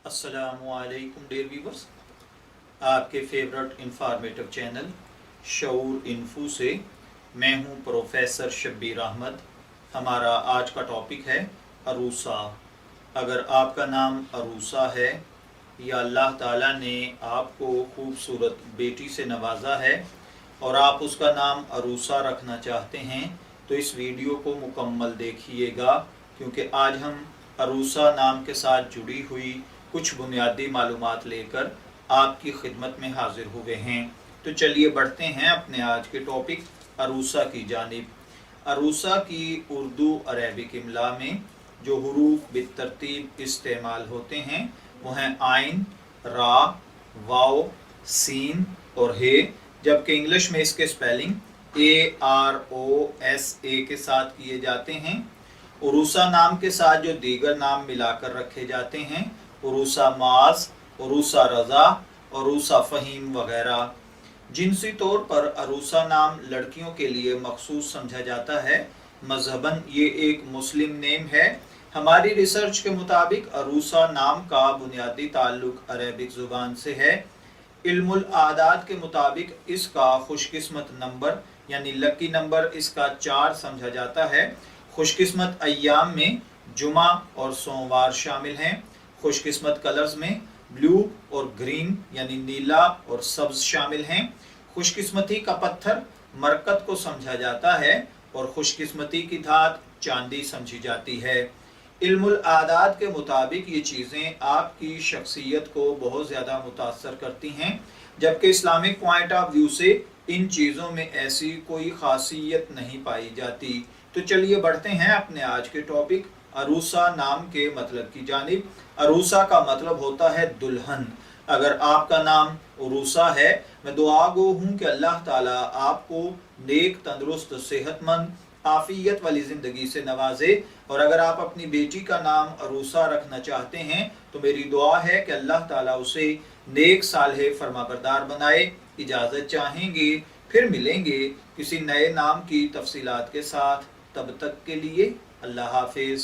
السلام علیکم dear viewers, آپ کے فیورٹ انفارمیٹو چینل شعور انفو سے میں ہوں پروفیسر شبیر احمد۔ ہمارا آج کا ٹاپک ہے عروسہ۔ اگر آپ کا نام عروسہ ہے یا اللہ تعالیٰ نے آپ کو خوبصورت بیٹی سے نوازا ہے اور آپ اس کا نام عروسہ رکھنا چاہتے ہیں تو اس ویڈیو کو مکمل دیکھیے گا، کیونکہ آج ہم عروسہ نام کے ساتھ جڑی ہوئی کچھ بنیادی معلومات لے کر آپ کی خدمت میں حاضر ہوئے ہیں۔ تو چلیے بڑھتے ہیں اپنے آج کے ٹاپک عروسہ کی جانب۔ عروسہ کی اردو عربک املا میں جو حروف بالترتیب استعمال ہوتے ہیں وہ ہیں عین، را، واو، سین اور ہے، جبکہ انگلش میں اس کے سپیلنگ AROSA کے ساتھ کیے جاتے ہیں۔ عروسہ نام کے ساتھ جو دیگر نام ملا کر رکھے جاتے ہیں، عروسہ معاذ، عروسہ رضا، عروسہ فہیم وغیرہ۔ جنسی طور پر عروسہ نام لڑکیوں کے لیے مخصوص سمجھا جاتا ہے۔ مذہباً یہ ایک مسلم نیم ہے۔ ہماری ریسرچ کے مطابق عروسہ نام کا بنیادی تعلق عربک زبان سے ہے۔ علم الاعداد کے مطابق اس کا خوش قسمت نمبر یعنی لکی نمبر اس کا 4 سمجھا جاتا ہے۔ خوش قسمت ایام میں جمعہ اور سوموار شامل ہیں۔ خوش قسمت کلرز میں بلو اور گرین یعنی نیلا اور سبز شامل ہیں۔ خوش قسمتی کا پتھر مرکت کو سمجھا جاتا ہے اور خوش قسمتی کی دھات چاندی سمجھی جاتی ہے۔ علم الاعداد کے مطابق یہ چیزیں آپ کی شخصیت کو بہت زیادہ متاثر کرتی ہیں، جبکہ اسلامک پوائنٹ آف ویو سے ان چیزوں میں ایسی کوئی خاصیت نہیں پائی جاتی۔ تو چلیے بڑھتے ہیں اپنے آج کے ٹاپک عروسہ نام کے مطلب کی جانب۔ عروسہ کا مطلب ہوتا ہے دلہن۔ اگر آپ کا نام عروسہ ہے، میں دعا گو ہوں کہ اللہ تعالیٰ آپ کو نیک، تندرست، صحت مند، عافیت والی زندگی سے نوازے، اور اگر آپ اپنی بیٹی کا نام عروسہ رکھنا چاہتے ہیں تو میری دعا ہے کہ اللہ تعالیٰ اسے نیک، صالح، فرمانبردار بنائے۔ اجازت چاہیں گے، پھر ملیں گے کسی نئے نام کی تفصیلات کے ساتھ۔ تب تک کے لیے اللہ حافظ۔